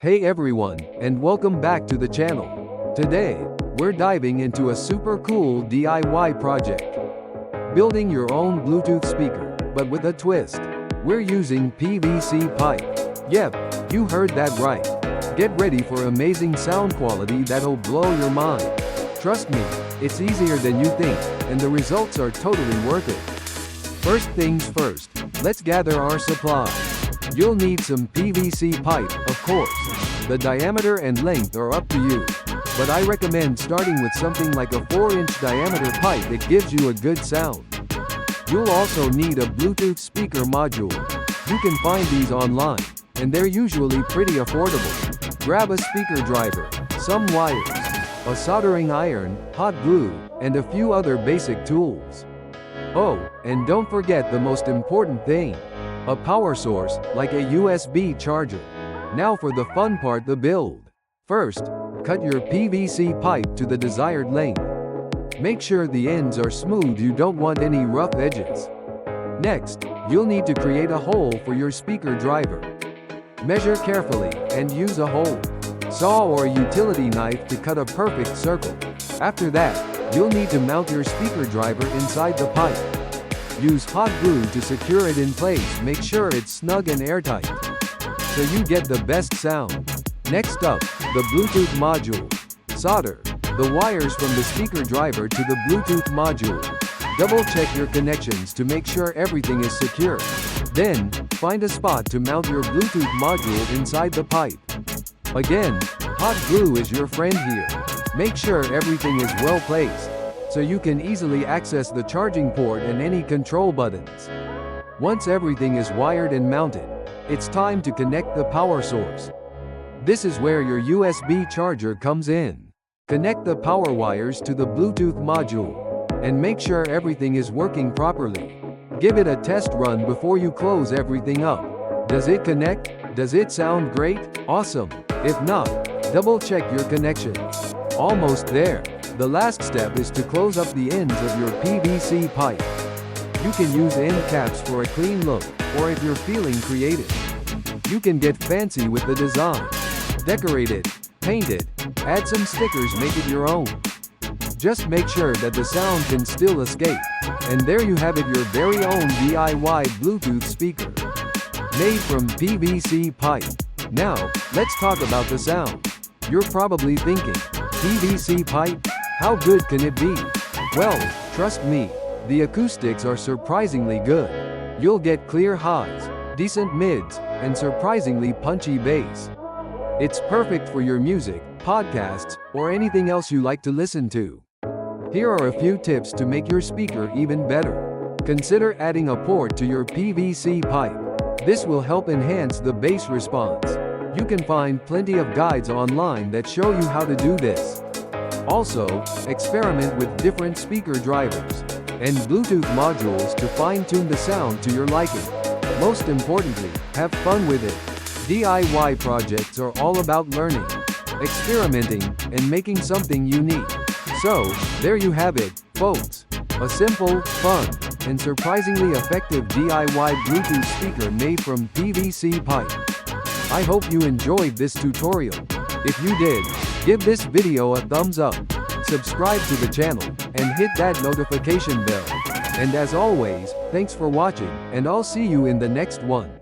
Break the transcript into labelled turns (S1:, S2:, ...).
S1: Hey everyone, and welcome back to the channel. Today, we're diving into a super cool DIY project. Building your own Bluetooth speaker, but with a twist. We're using PVC pipe. Yep, you heard that right. Get ready for amazing sound quality that'll blow your mind. Trust me, it's easier than you think, and the results are totally worth it. First things first, let's gather our supplies. You'll need some PVC pipe, of course. The diameter and length are up to you, but I recommend starting with something like a 4-inch diameter pipe that gives you a good sound. You'll also need a Bluetooth speaker module. You can find these online, and they're usually pretty affordable. Grab a speaker driver, some wires, a soldering iron, hot glue, and a few other basic tools. Oh, and don't forget the most important thing. A power source, like a USB charger. Now for the fun part, the build. First, cut your PVC pipe to the desired length. Make sure the ends are smooth, you don't want any rough edges. Next, you'll need to create a hole for your speaker driver. Measure carefully, and use a hole saw or utility knife to cut a perfect circle. After that, you'll need to mount your speaker driver inside the pipe. Use hot glue to secure it in place, make sure it's snug and airtight, so you get the best sound. Next up, the Bluetooth module. Solder the wires from the speaker driver to the Bluetooth module. Double check your connections to make sure everything is secure. Then, find a spot to mount your Bluetooth module inside the pipe. Again, hot glue is your friend here. Make sure everything is well placed, so you can easily access the charging port and any control buttons. Once everything is wired and mounted, it's time to connect the power source. This is where your USB charger comes in. Connect the power wires to the Bluetooth module, and make sure everything is working properly. Give it a test run before you close everything up. Does it connect? Does it sound great? Awesome! If not, double check your connections. Almost there. The last step is to close up the ends of your PVC pipe. You can use end caps for a clean look, or if you're feeling creative, you can get fancy with the design. Decorate it, paint it, add some stickers, make it your own. Just make sure that the sound can still escape. And there you have it, your very own DIY Bluetooth speaker. Made from PVC pipe. Now, let's talk about the sound. You're probably thinking, PVC pipe? How good can it be? Well, trust me, the acoustics are surprisingly good. You'll get clear highs, decent mids, and surprisingly punchy bass. It's perfect for your music, podcasts, or anything else you like to listen to. Here are a few tips to make your speaker even better. Consider adding a port to your PVC pipe. This will help enhance the bass response. You can find plenty of guides online that show you how to do this. Also, experiment with different speaker drivers and Bluetooth modules to fine-tune the sound to your liking. Most importantly, have fun with it. DIY projects are all about learning, experimenting, and making something unique. So, there you have it, folks. A simple, fun, and surprisingly effective DIY Bluetooth speaker made from PVC pipe. I hope you enjoyed this tutorial. If you did, give this video a thumbs up, subscribe to the channel, and hit that notification bell. And as always, thanks for watching, and I'll see you in the next one.